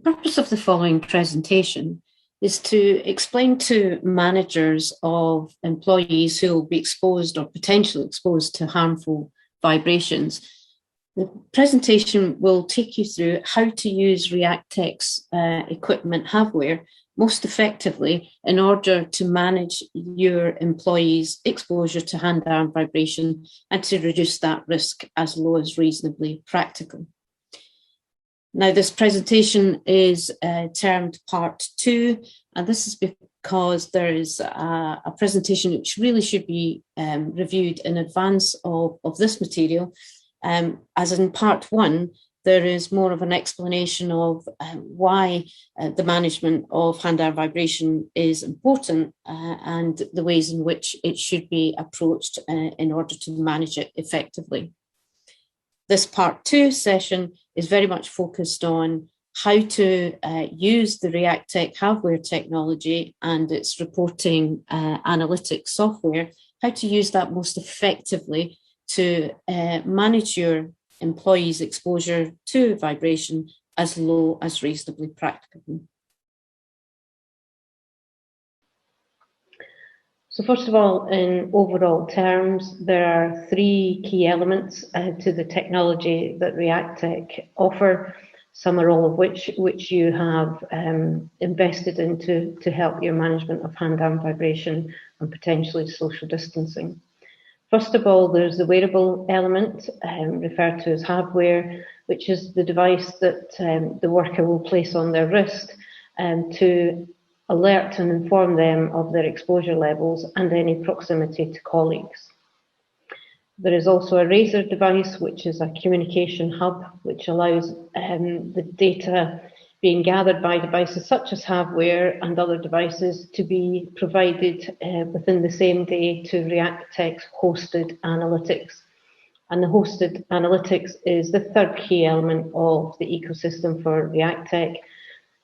The purpose of the following presentation is to explain to managers of employees who will be exposed or potentially exposed to harmful vibrations. The presentation will take you through how to use Reactec's equipment HAVwear most effectively in order to manage your employees' exposure to hand-arm vibration and to reduce that risk as low as reasonably practical. Now, this presentation is termed Part 2, and this is because there is a presentation which really should be reviewed in advance of this material. As in Part 1, there is more of an explanation of why the management of hand-arm vibration is important and the ways in which it should be approached in order to manage it effectively. This Part 2 session is very much focused on how to use the Reactec HAVwear technology and its reporting analytics software, how to use that most effectively to manage your employees' exposure to vibration as low as reasonably practicable. So first of all, in overall terms, there are three key elements to the technology that Reactec offer, some or all of which you have invested into to help your management of hand-arm vibration and potentially social distancing. First of all, there's the wearable element, referred to as HAVwear, which is the device that the worker will place on their wrist to alert and inform them of their exposure levels and any proximity to colleagues. There is also a RASOR device, which is a communication hub, which allows the data being gathered by devices such as HAVwear and other devices to be provided within the same day to Reactec's hosted analytics. And the hosted analytics is the third key element of the ecosystem for Reactec.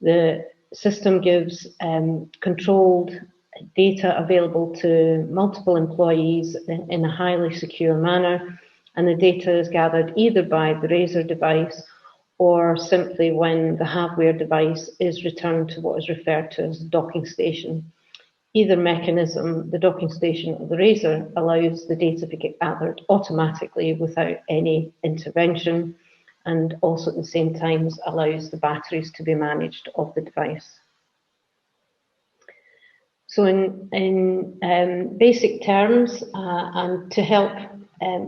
The system gives controlled data available to multiple employees in a highly secure manner, and the data is gathered either by the RASOR device or simply when the HAVwear device is returned to what is referred to as the docking station. Either mechanism, the docking station or the RASOR, allows the data to get gathered automatically without any intervention, and also at the same time allows the batteries to be managed of the device. So in basic terms, and to help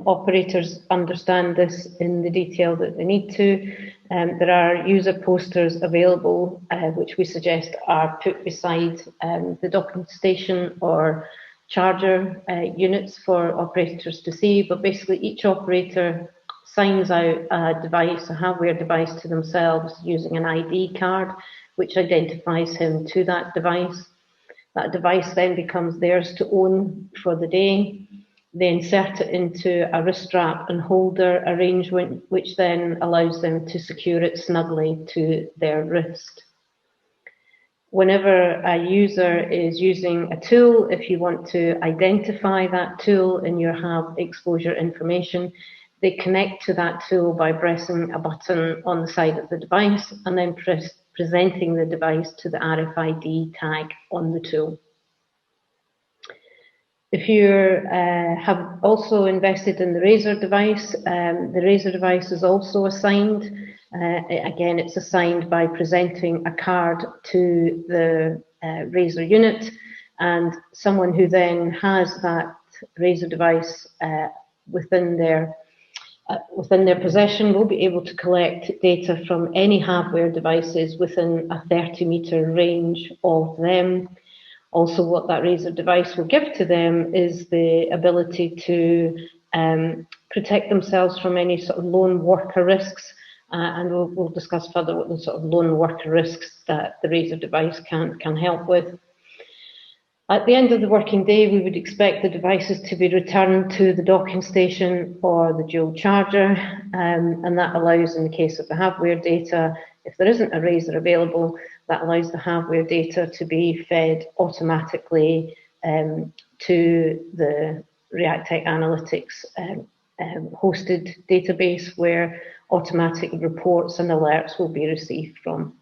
operators understand this in the detail that they need to, there are user posters available, which we suggest are put beside the docking station or charger units for operators to see. But basically each operator signs out a device, a HAVwear device, to themselves using an ID card, which identifies him to that device. That device then becomes theirs to own for the day. They insert it into a wrist strap and holder arrangement, which then allows them to secure it snugly to their wrist. Whenever a user is using a tool, if you want to identify that tool in your HAV exposure information, they connect to that tool by pressing a button on the side of the device and then presenting the device to the RFID tag on the tool. If you have also invested in the RASOR device, the RASOR device is also assigned. Again, it's assigned by presenting a card to the RASOR unit, and someone who then has that RASOR device within their possession will be able to collect data from any HAVwear devices within a 30-meter range of them. Also, what that RASOR device will give to them is the ability to protect themselves from any sort of lone worker risks, and we'll discuss further what the sort of lone worker risks that the RASOR device can help with. At the end of the working day, we would expect the devices to be returned to the docking station or the dual charger, and that allows, in the case of the HAVwear data, if there isn't a RASOR available, that allows the HAVwear data to be fed automatically to the Reactec Analytics hosted database, where automatic reports and alerts will be received from.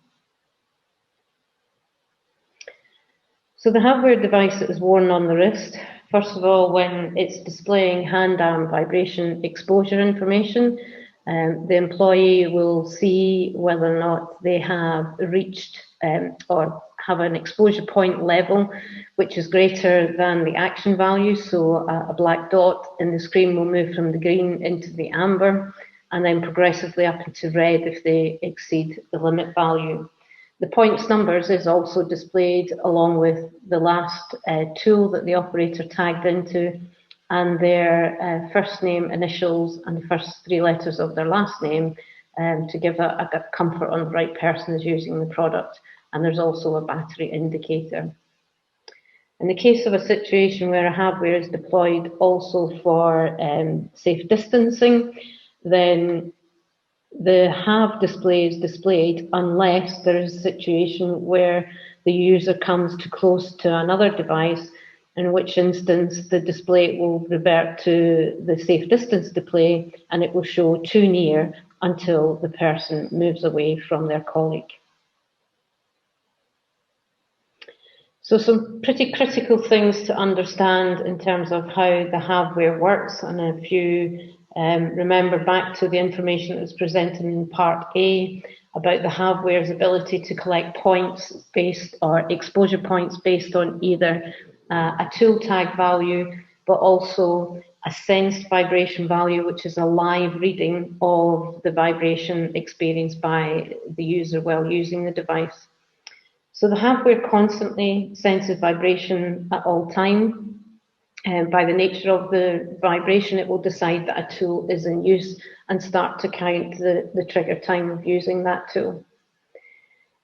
So the HAVwear device is worn on the wrist. First of all, when it's displaying hand-arm vibration exposure information, the employee will see whether or not they have reached or have an exposure point level which is greater than the action value. So a black dot in the screen will move from the green into the amber and then progressively up into red if they exceed the limit value. The points numbers is also displayed along with the last tool that the operator tagged into and their first name, initials, and the first 3 letters of their last name to give a comfort on the right person is using the product. And there's also a battery indicator. In the case of a situation where a HAVwear is deployed also for safe distancing, then the HAV display is displayed unless there is a situation where the user comes too close to another device, in which instance the display will revert to the safe distance display and it will show too near until the person moves away from their colleague. So some pretty critical things to understand in terms of how the HAVwear works, and if you remember back to the information that was presented in part A about the HAVwear's ability to collect points based or exposure points based on either a tool tag value, but also a sensed vibration value, which is a live reading of the vibration experienced by the user while using the device. So the HAVwear constantly senses vibration at all times. By the nature of the vibration, it will decide that a tool is in use and start to count the trigger time of using that tool.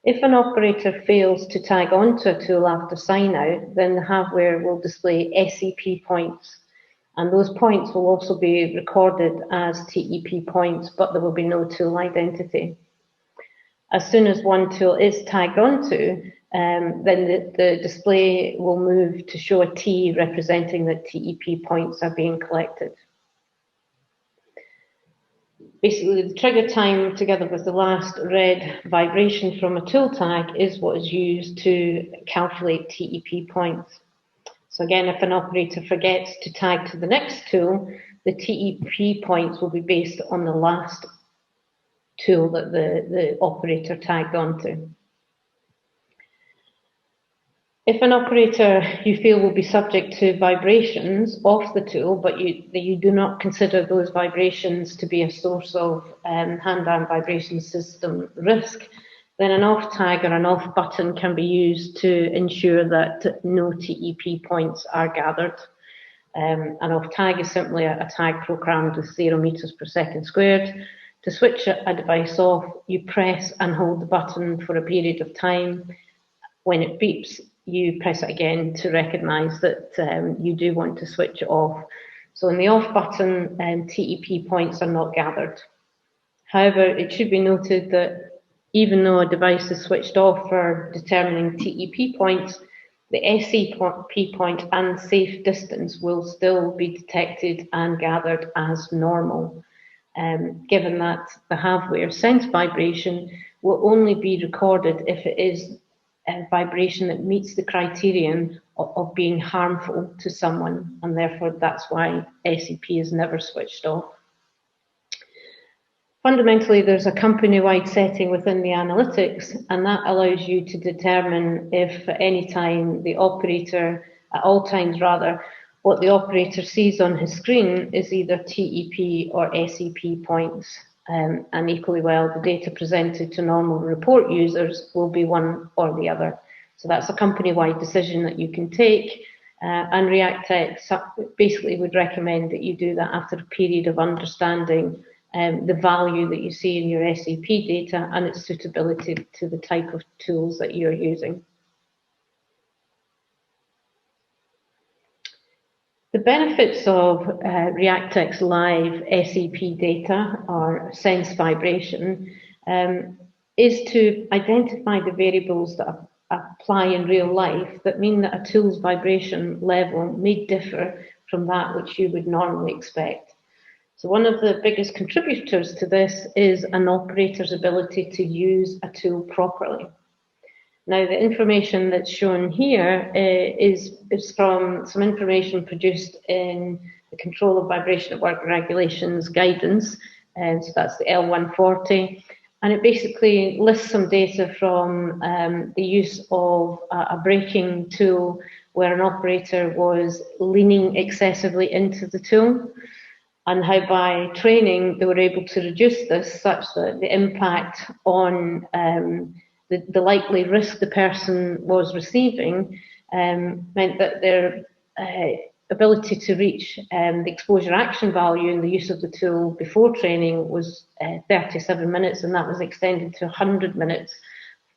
If an operator fails to tag onto a tool after sign out, then the HAVwear will display SEP points. And those points will also be recorded as TEP points, but there will be no tool identity. As soon as one tool is tagged onto, then the display will move to show a T representing that TEP points are being collected. Basically, the trigger time together with the last red vibration from a tool tag is what is used to calculate TEP points. So again, if an operator forgets to tag to the next tool, the TEP points will be based on the last tool that the operator tagged onto. If an operator you feel will be subject to vibrations off the tool, but you do not consider those vibrations to be a source of hand-arm vibration system risk, then an off tag or an off button can be used to ensure that no TEP points are gathered. An off tag is simply a tag programmed with 0 meters per second squared. To switch a device off, you press and hold the button for a period of time. When it beeps, you press it again to recognise that you do want to switch it off. So in the off button, TEP points are not gathered. However, it should be noted that even though a device is switched off for determining TEP points, the SEP point and safe distance will still be detected and gathered as normal. Given that the HAVwear sense vibration will only be recorded if it is a vibration that meets the criterion of being harmful to someone, and therefore that's why SEP is never switched off. Fundamentally, there's a company-wide setting within the analytics, and that allows you to determine if at any time the operator, at all times rather, what the operator sees on his screen is either TEP or SEP points. And equally well, the data presented to normal report users will be one or the other. So that's a company-wide decision that you can take. And Reactec basically would recommend that you do that after a period of understanding the value that you see in your SEP data and its suitability to the type of tools that you're using. The benefits of Reactec's live SEP data or sense vibration is to identify the variables that apply in real life that mean that a tool's vibration level may differ from that which you would normally expect. So one of the biggest contributors to this is an operator's ability to use a tool properly. Now, the information that's shown here is from some information produced in the Control of Vibration at Work Regulations guidance, and so that's the L140, and it basically lists some data from the use of a braking tool where an operator was leaning excessively into the tool, and how by training they were able to reduce this such that the impact on the likely risk the person was receiving meant that their ability to reach the exposure action value in the use of the tool before training was 37 minutes, and that was extended to 100 minutes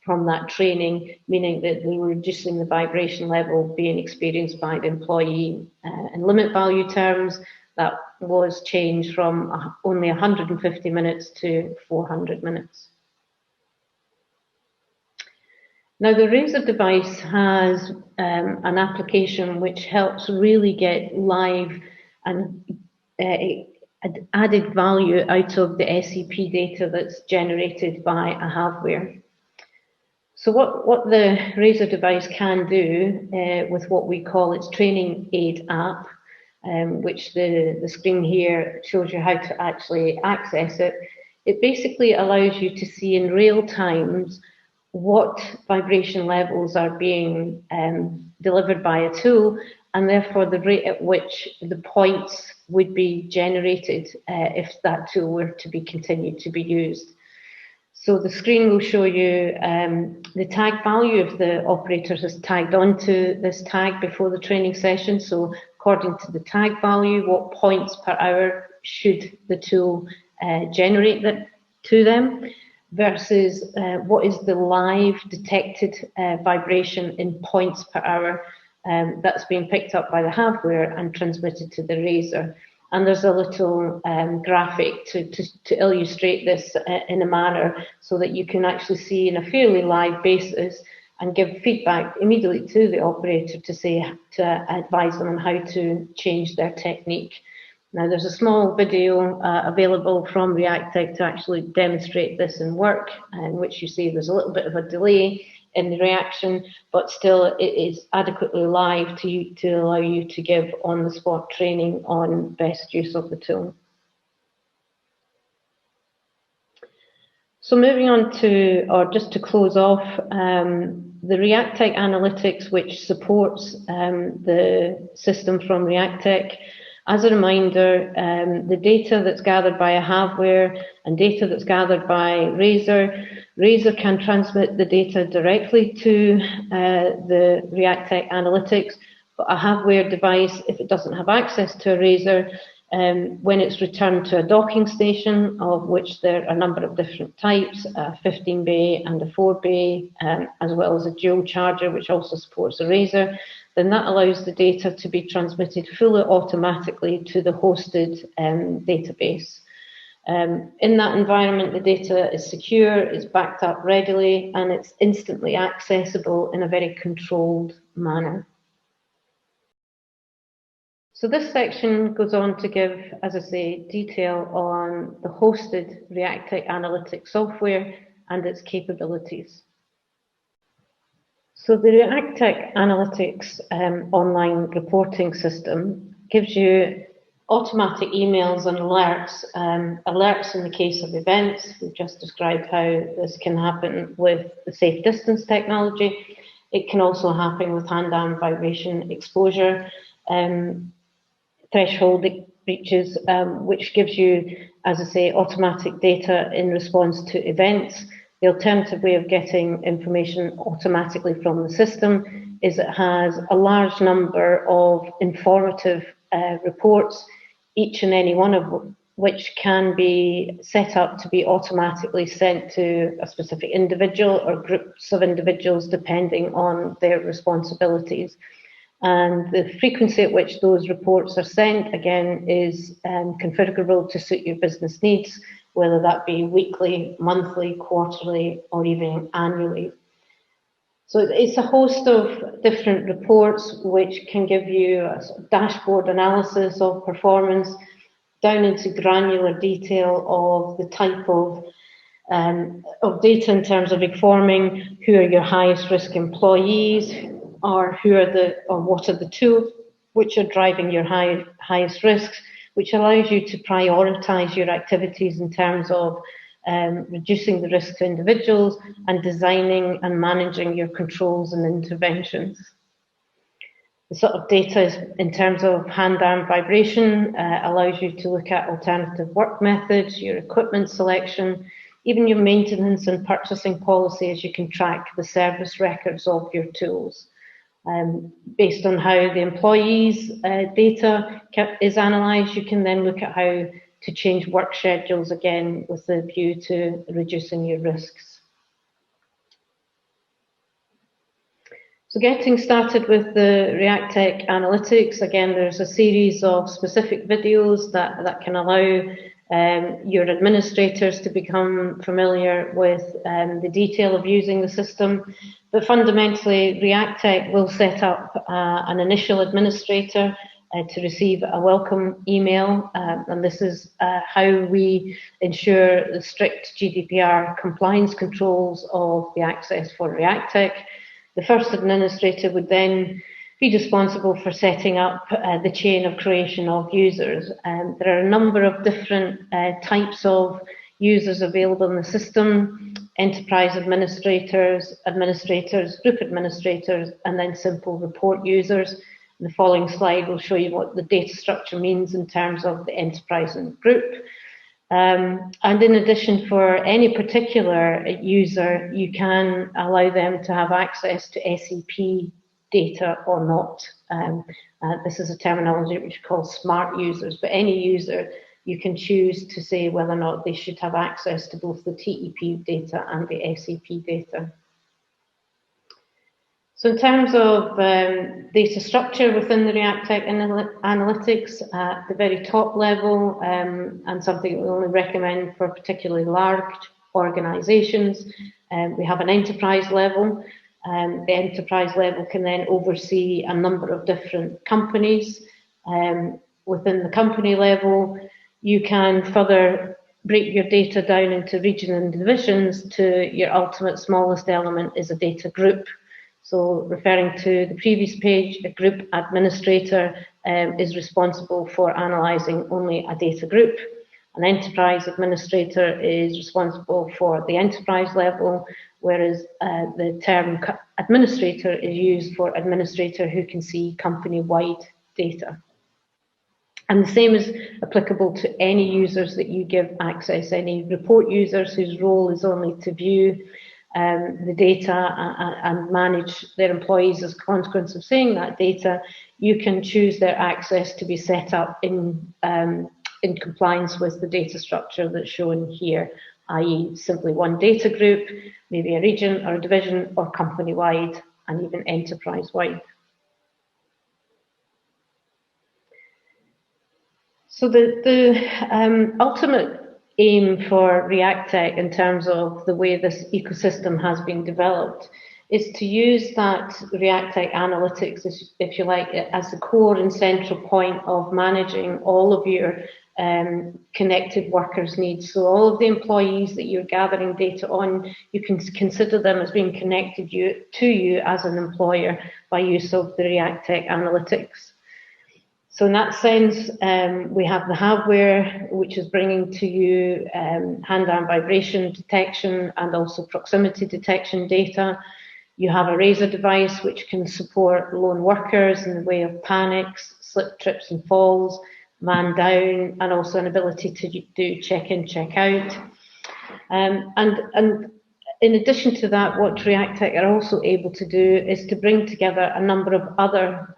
from that training, meaning that they were reducing the vibration level being experienced by the employee. In limit value terms, that was changed from only 150 minutes to 400 minutes. Now, the RASOR device has an application which helps really get live and added value out of the SEP data that's generated by a HAVwear. So what the RASOR device can do with what we call its training aid app, which the screen here shows you how to actually access it, it basically allows you to see in real time what vibration levels are being delivered by a tool, and therefore the rate at which the points would be generated if that tool were to be continued to be used. So the screen will show you the tag value if the operator has tagged onto this tag before the training session. So according to the tag value, what points per hour should the tool generate that to them, versus what is the live detected vibration in points per hour that's being picked up by the HAVwear and transmitted to the RASOR. And there's a little graphic to illustrate this in a manner so that you can actually see in a fairly live basis and give feedback immediately to the operator to advise them on how to change their technique. Now, there's a small video available from Reactec to actually demonstrate this in work, in which you see there's a little bit of a delay in the reaction, but still it is adequately live to allow you to give on-the-spot training on best use of the tool. So moving on to, or just to close off, the Reactec analytics, which supports the system from Reactec. As a reminder, the data that's gathered by a HAVwear and data that's gathered by RASOR can transmit the data directly to the Reactec analytics, but a HAVwear device, if it doesn't have access to a RASOR, when it's returned to a docking station, of which there are a number of different types, a 15 bay and a 4 bay, as well as a dual charger, which also supports a RASOR, then that allows the data to be transmitted fully automatically to the hosted database. In that environment, the data is secure, it's backed up readily, and it's instantly accessible in a very controlled manner. So this section goes on to give, as I say, detail on the hosted Reactec analytics software and its capabilities. So the Reactec analytics online reporting system gives you automatic emails and alerts. Alerts in the case of events. We've just described how this can happen with the safe distance technology. It can also happen with hand-arm vibration exposure threshold breaches, which gives you, as I say, automatic data in response to events. The alternative way of getting information automatically from the system is it has a large number of informative reports, each and any one of which can be set up to be automatically sent to a specific individual or groups of individuals depending on their responsibilities. And the frequency at which those reports are sent, again, is configurable to suit your business needs, whether that be weekly, monthly, quarterly, or even annually. So it's a host of different reports which can give you a sort of dashboard analysis of performance down into granular detail of the type of of data in terms of informing who are your highest risk employees, or what are the tools which are driving your highest risks, which allows you to prioritise your activities in terms of reducing the risk to individuals and designing and managing your controls and interventions. The sort of data is, in terms of hand-arm vibration, allows you to look at alternative work methods, your equipment selection, even your maintenance and purchasing policy, as you can track the service records of your tools. Based on how the employees' data is analysed, you can then look at how to change work schedules, again with the view to reducing your risks. So getting started with the Reactec analytics, again there's a series of specific videos that can allow your administrators to become familiar with the detail of using the system. But fundamentally, Reactec will set up an initial administrator to receive a welcome email, and this is how we ensure the strict GDPR compliance controls of the access for Reactec. The first administrator would then be responsible for setting up the chain of creation of users. There are a number of different types of users available in the system: enterprise administrators, group administrators, and then simple report users. The following slide will show you what the data structure means in terms of the enterprise and group. And in addition, for any particular user, you can allow them to have access to SEP data or not. This is a terminology which is called smart users, but any user, you can choose to say whether or not they should have access to both the TEP data and the SEP data. So in terms of data structure within the Reactec analytics, at the very top level, and something we only recommend for particularly large organisations, we have an enterprise level. The enterprise level can then oversee a number of different companies. Within the company level, you can further break your data down into regions and divisions to your ultimate smallest element is a data group. So referring to the previous page, a group administrator is responsible for analysing only a data group. An enterprise administrator is responsible for the enterprise level, whereas the term administrator is used for administrator who can see company-wide data. And the same is applicable to any users that you give access, any report users whose role is only to view the data and manage their employees as a consequence of seeing that data. You can choose their access to be set up in compliance with the data structure that's shown here, i.e. simply one data group, maybe a region or a division, or company-wide and even enterprise-wide. So the ultimate aim for Reactec in terms of the way this ecosystem has been developed is to use that Reactec analytics, if you like, as the core and central point of managing all of your connected workers' needs. So all of the employees that you're gathering data on, you can consider them as being connected to you as an employer by use of the Reactec analytics. So in that sense, we have the HAVwear, which is bringing to you hand-arm vibration detection and also proximity detection data. You have a RASOR device, which can support lone workers in the way of panics, slip, trips and falls, man down, and also an ability to do check-in, check-out. And in addition to that, what Reactec are also able to do is to bring together a number of other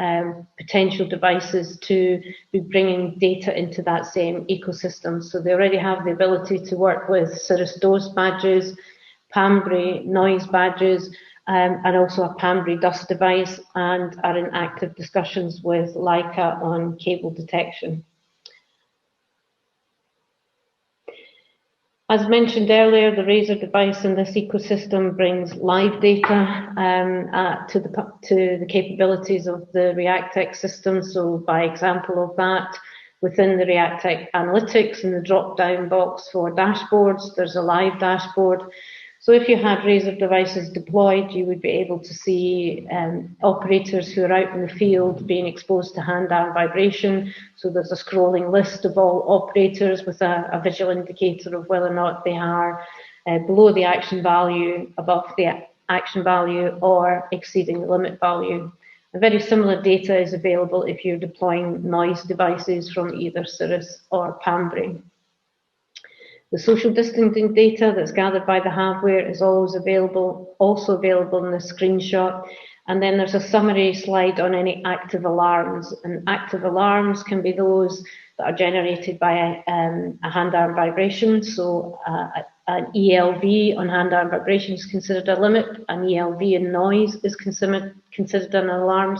potential devices to be bringing data into that same ecosystem. So they already have the ability to work with Cirrus DOS badges, Pambry noise badges, and also a Pambry dust device, and are in active discussions with Leica on cable detection. As mentioned earlier, the RASOR device in this ecosystem brings live data to the capabilities of the Reactec system. So by example of that, Within the Reactec analytics, in the drop-down box for dashboards, there's a live dashboard. So if you had RASOR devices deployed, you would be able to see operators who are out in the field being exposed to hand-arm vibration. So there's a scrolling list of all operators with a visual indicator of whether or not they are below the action value, above the action value, or exceeding the limit value. And very similar data is available if you're deploying noise devices from either Cirrus or Pambury. The social distancing data that's gathered by the HAVwear is also available in the screenshot. And then there's a summary slide on any active alarms. And active alarms can be those that are generated by a hand-arm vibration. So an ELV on hand-arm vibration is considered a limit. An ELV in noise is considered an alarm,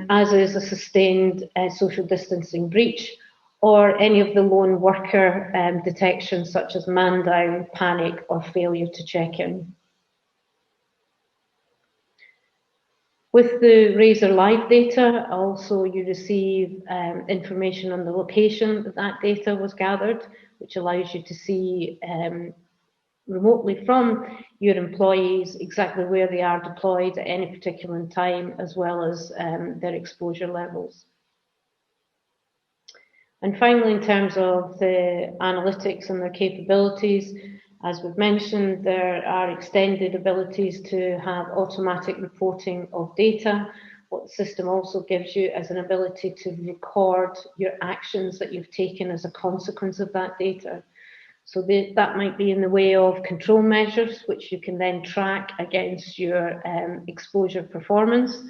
as is a sustained social distancing breach, or any of the lone worker detections such as man down, panic, or failure to check in. With the RASOR live data, also you receive information on the location that data was gathered, which allows you to see remotely from your employees exactly where they are deployed at any particular time, as well as their exposure levels. And finally, in terms of the analytics and their capabilities, as we've mentioned, there are extended abilities to have automatic reporting of data. What the system also gives you is an ability to record your actions that you've taken as a consequence of that data. So that might be in the way of control measures, which you can then track against your exposure performance,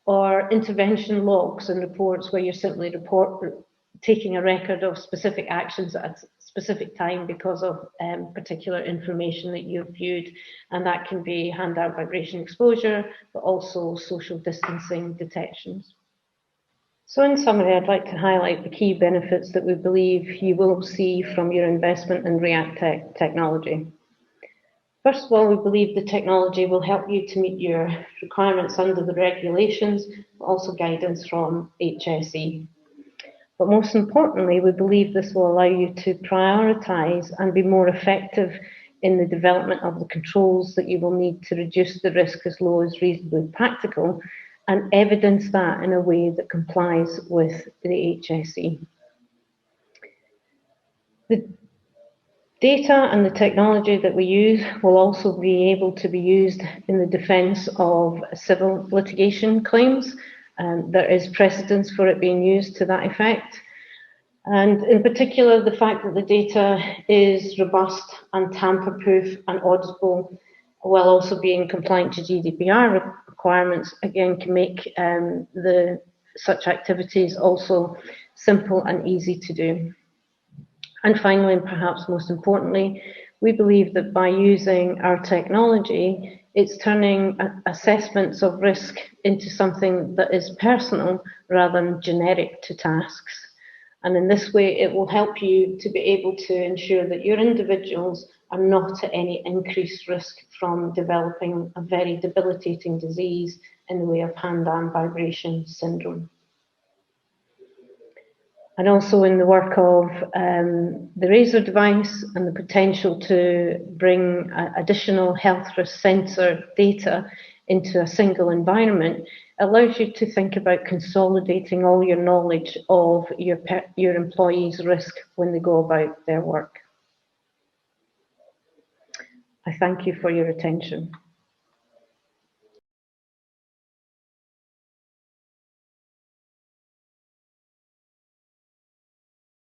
or intervention logs and reports where you're simply taking a record of specific actions at a specific time because of particular information that you've viewed, and that can be hand-arm vibration exposure, but also social distancing detections. So in summary, I'd like to highlight the key benefits that we believe you will see from your investment in Reactec technology. First of all, we believe the technology will help you to meet your requirements under the regulations, but also guidance from HSE. But most importantly, we believe this will allow you to prioritise and be more effective in the development of the controls that you will need to reduce the risk as low as reasonably practical, and evidence that in a way that complies with the HSE. The data and the technology that we use will also be able to be used in the defence of civil litigation claims. There is precedence for it being used to that effect. And in particular, the fact that the data is robust and tamper-proof and auditable, while also being compliant to GDPR requirements, again, can make such activities also simple and easy to do. And finally, and perhaps most importantly, we believe that by using our technology, it's turning assessments of risk into something that is personal rather than generic to tasks. And in this way, it will help you to be able to ensure that your individuals are not at any increased risk from developing a very debilitating disease in the way of hand-arm vibration syndrome. And also in the work of the RASOR device and the potential to bring additional health risk sensor data into a single environment, allows you to think about consolidating all your knowledge of your employees' risk when they go about their work. I thank you for your attention.